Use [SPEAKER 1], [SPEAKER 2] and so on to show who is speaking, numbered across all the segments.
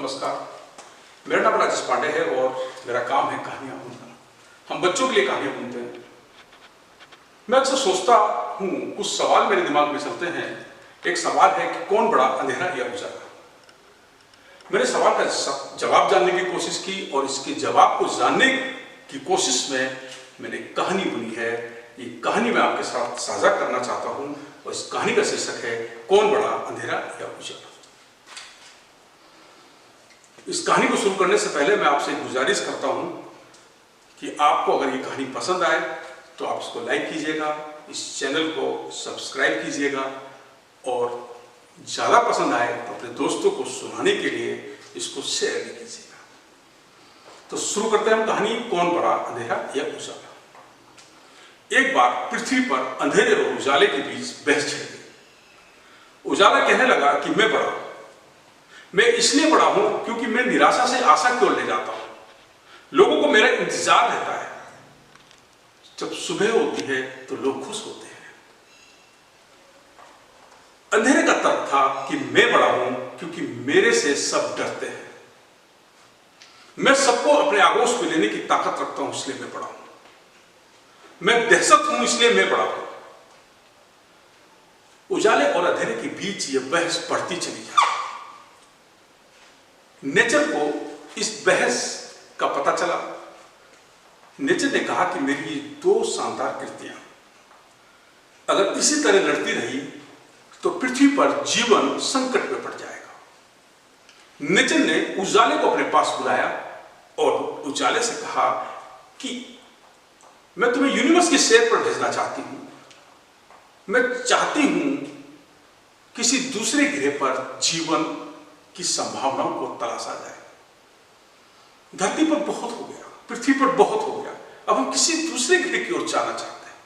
[SPEAKER 1] नमस्कार, मेरा नाम राजेश पांडे है और मेरा काम है कहानियां बुनना। हम बच्चों के लिए कहानियां बुनते हैं। मैं अक्सर सोचता हूँ, कुछ सवाल मेरे दिमाग में चलते हैं। एक सवाल है कि कौन बड़ा, अंधेरा या उजाला? मैंने सवाल का जवाब जानने की कोशिश की और इसके जवाब को जानने की कोशिश में मैंने कहानी बुनी है। ये कहानी मैं आपके साथ साझा करना चाहता हूँ और इस कहानी का शीर्षक है कौन बड़ा, अंधेरा या उजाला। इस कहानी को शुरू करने से पहले मैं आपसे गुजारिश करता हूं कि आपको अगर ये कहानी पसंद आए तो आप इसको लाइक कीजिएगा, इस चैनल को सब्सक्राइब कीजिएगा और ज़्यादा पसंद आए तो अपने दोस्तों को सुनाने के लिए इसको शेयर भी कीजिएगा। तो शुरू करते हैं हम कहानी, कौन बड़ा, अंधेरा या उजाला। एक बार पृथ्वी पर अंधेरे और उजाले के बीच बहस छिड़ गई। उजाला कहने लगा कि मैं इसलिए बड़ा हूं क्योंकि मैं निराशा से आशा की ओर ले जाता हूं। लोगों को मेरा इंतजार रहता है। जब सुबह होती है तो लोग खुश होते हैं। अंधेरे का तर्क था कि मैं बड़ा हूं क्योंकि मेरे से सब डरते हैं। मैं सबको अपने आगोश में लेने की ताकत रखता हूं, इसलिए मैं बड़ा हूं। मैं दहशत हूं, इसलिए मैं बड़ा हूं। उजाले और अंधेरे के बीच यह बहस बढ़ती चली जाती। नेचर को इस बहस का पता चला। नेचर ने कहा कि मेरी दो शानदार कृतियां अगर इसी तरह लड़ती रही तो पृथ्वी पर जीवन संकट में पड़ जाएगा। नेचर ने उजाले को अपने पास बुलाया और उजाले से कहा कि मैं तुम्हें यूनिवर्स की सैर पर भेजना चाहती हूं। मैं चाहती हूं किसी दूसरे ग्रह पर जीवन की संभावनाओं को तलाशा जाए। धरती पर बहुत हो गया, पृथ्वी पर बहुत हो गया, अब हम किसी दूसरे ग्रह की ओर जाना चाहते हैं।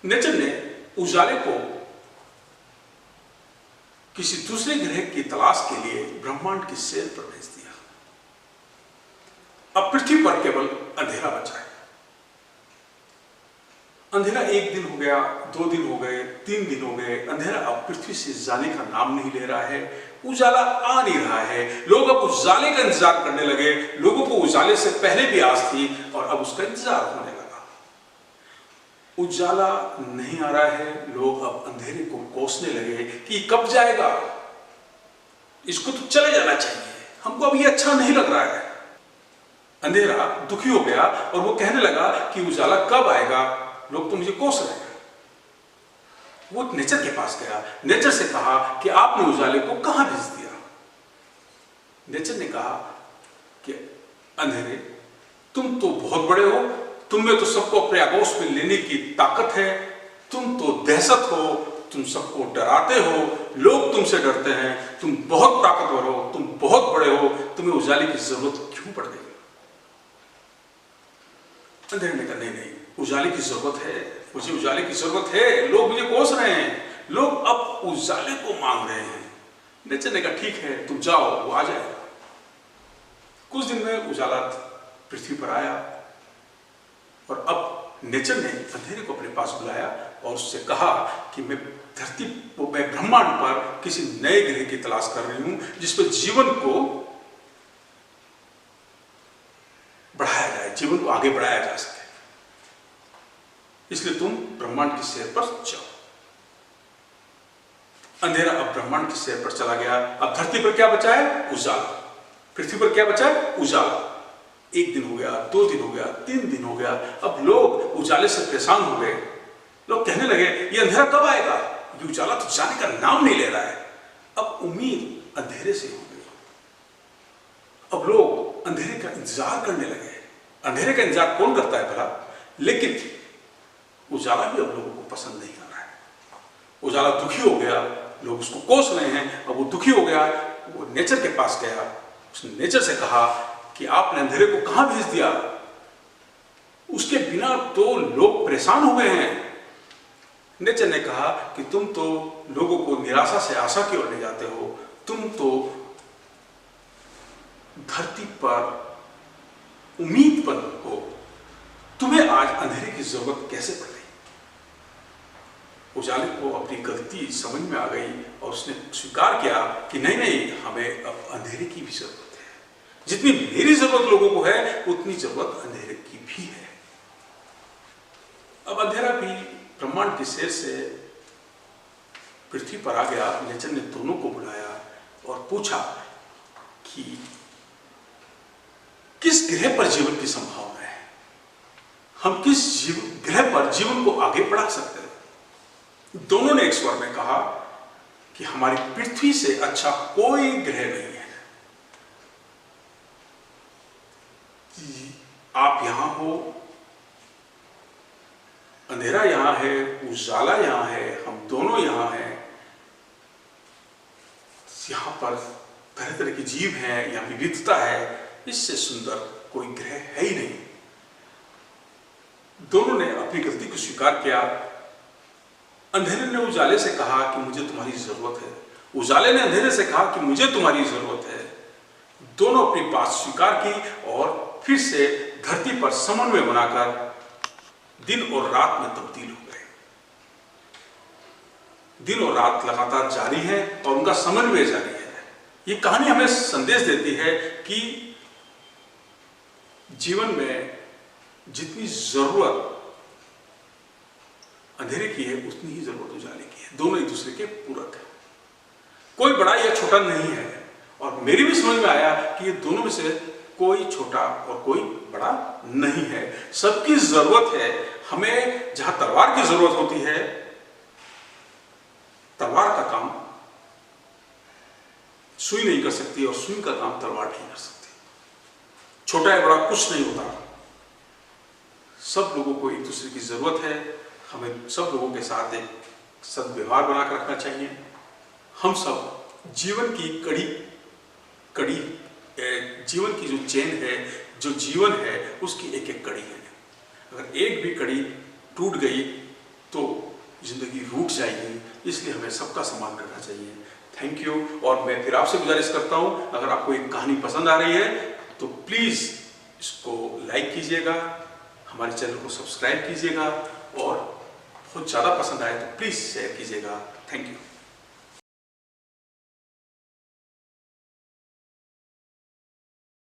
[SPEAKER 1] नेचर ने उजाले को किसी दूसरे ग्रह की तलाश के लिए ब्रह्मांड की सैर पर भेज दिया। अब पृथ्वी पर केवल अंधेरा बचा है। अंधेरा एक दिन हो गया, 2 दिन हो गए, 3 दिन हो गए। अंधेरा अब पृथ्वी से जाने का नाम नहीं ले रहा है। उजाला आ नहीं रहा है। लोग अब उजाले का इंतजार करने लगे। लोगों को उजाले से पहले भी आस थी और अब उसका इंतजार होने लगा। उजाला नहीं आ रहा है। लोग अब अंधेरे को कोसने लगे कि कब जाएगा, इसको तो चले जाना चाहिए, हमको अब ये अच्छा नहीं लग रहा है। अंधेरा दुखी हो गया और वो कहने लगा कि उजाला कब आएगा, लोग तो मुझे कोस रहे हैं। वो नेचर के पास गया। नेचर से कहा कि आपने उजाले को कहां भेज दिया। नेचर ने कहा कि अंधेरे, तुम तो बहुत बड़े हो, तुम में तो सबको अपने आगोश में लेने की ताकत है। तुम तो दहशत हो, तुम सबको डराते हो, लोग तुमसे डरते हैं, तुम बहुत ताकतवर हो, तुम बहुत बड़े हो, तुम्हें उजाले की जरूरत क्यों पड़ गई? अंधेरे ने कहा नहीं, उजाले की जरूरत है, मुझे उजाले की जरूरत है। लोग मुझे कोस रहे हैं, लोग अब उजाले को मांग रहे हैं। नेचर ने कहा ठीक है, तुम जाओ, वो आ जाएगा। कुछ दिन में उजाला पृथ्वी पर आया और अब नेचर ने अंधेरे को अपने पास बुलाया और उससे कहा कि मैं ब्रह्मांड पर किसी नए ग्रह की तलाश कर रही हूं जिस पर जीवन को बढ़ाया जाए, जीवन को आगे बढ़ाया जा सके। इसलिए तुम ब्रह्मांड की सैर पर जाओ। अंधेरा अब ब्रह्मांड की सैर पर चला गया। अब धरती पर क्या बचा है? उजाला। पृथ्वी पर क्या बचा है? उजाला। 1 दिन हो गया, 2 दिन हो गया, 3 दिन हो गया। अब लोग उजाले से परेशान हो गए। लोग कहने लगे ये अंधेरा कब आएगा? ये उजाला तो जाने का नाम नहीं ले रहा है। अब उम्मीद अंधेरे से हो गई। अब लोग अंधेरे का इंतजार करने लगे। अंधेरे का इंतजार कौन करता है भला? लेकिन उजाला भी अब लोगों को पसंद नहीं आ रहा है। उजाला दुखी हो गया, लोग उसको कोस रहे हैं। अब वो दुखी हो गया, वो नेचर के पास गया। उसने नेचर से कहा कि आपने अंधेरे को कहां भेज दिया? उसके बिना तो लोग परेशान हो गए हैं। नेचर ने कहा कि तुम तो लोगों को निराशा से आशा की ओर ले जाते हो। तुम तो धरती पर उम्मीद पर हो। तुम्हें आज अंधेरे की जरूरत कैसे पड़ गई? उजाले को अपनी गलती समझ में आ गई और उसने स्वीकार किया कि नहीं नहीं, हमें अब अंधेरे की भी जरूरत है। जितनी मेरी जरूरत लोगों को है उतनी जरूरत अंधेरे की भी है। अब अंधेरा भी ब्रह्मांड के शेर से पृथ्वी पर आ गया। नेचर ने दोनों को बुलाया और पूछा कि किस ग्रह पर जीवन की संभावना है, हम किस ग्रह पर जीवन को आगे बढ़ा सकते हैं। दोनों ने एक स्वर में कहा कि हमारी पृथ्वी से अच्छा कोई ग्रह नहीं है। आप यहां हो, अंधेरा यहां है, उजाला यहां है, हम दोनों यहां हैं। यहां पर तरह तरह के जीव हैं, यहां विविधता है, इससे सुंदर कोई ग्रह है ही नहीं। दोनों ने अपनी गलती को स्वीकार किया। अंधेरे ने उजाले से कहा कि मुझे तुम्हारी जरूरत है, उजाले ने अंधेरे से कहा कि मुझे तुम्हारी जरूरत है। दोनों अपनी बात स्वीकार की और फिर से धरती पर समन्वय बनाकर दिन और रात में तब्दील हो गए। दिन और रात लगातार जारी है और उनका समन्वय जारी है। ये कहानी हमें संदेश देती है कि जीवन में जितनी जरूरत अंधेरे की है उतनी ही जरूरत उजाले की है। दोनों एक दूसरे के पूरक है, कोई बड़ा या छोटा नहीं है। और मेरी भी समझ में आया कि ये दोनों में से कोई छोटा और कोई बड़ा नहीं है, सबकी जरूरत है। हमें जहां तलवार की जरूरत होती है, तलवार का काम सुई नहीं कर सकती और सुई का काम तलवार नहीं कर सकती। छोटा या बड़ा कुछ नहीं होता, सब लोगों को एक दूसरे की जरूरत है। हमें सब लोगों के साथ एक सद्व्यवहार बनाकर रखना चाहिए। हम सब जीवन की कड़ी जीवन की जो चेन है, जो जीवन है, उसकी एक एक कड़ी है। अगर एक भी कड़ी टूट गई तो जिंदगी रूठ जाएगी। इसलिए हमें सबका सम्मान करना चाहिए। Thank you. और मैं फिर आपसे गुजारिश करता हूं, अगर आपको एक कहानी पसंद आ रही है तो प्लीज इसको लाइक कीजिएगा, हमारे चैनल को सब्सक्राइब कीजिएगा और बहुत ज्यादा पसंद आए तो प्लीज शेयर कीजिएगा। Thank you.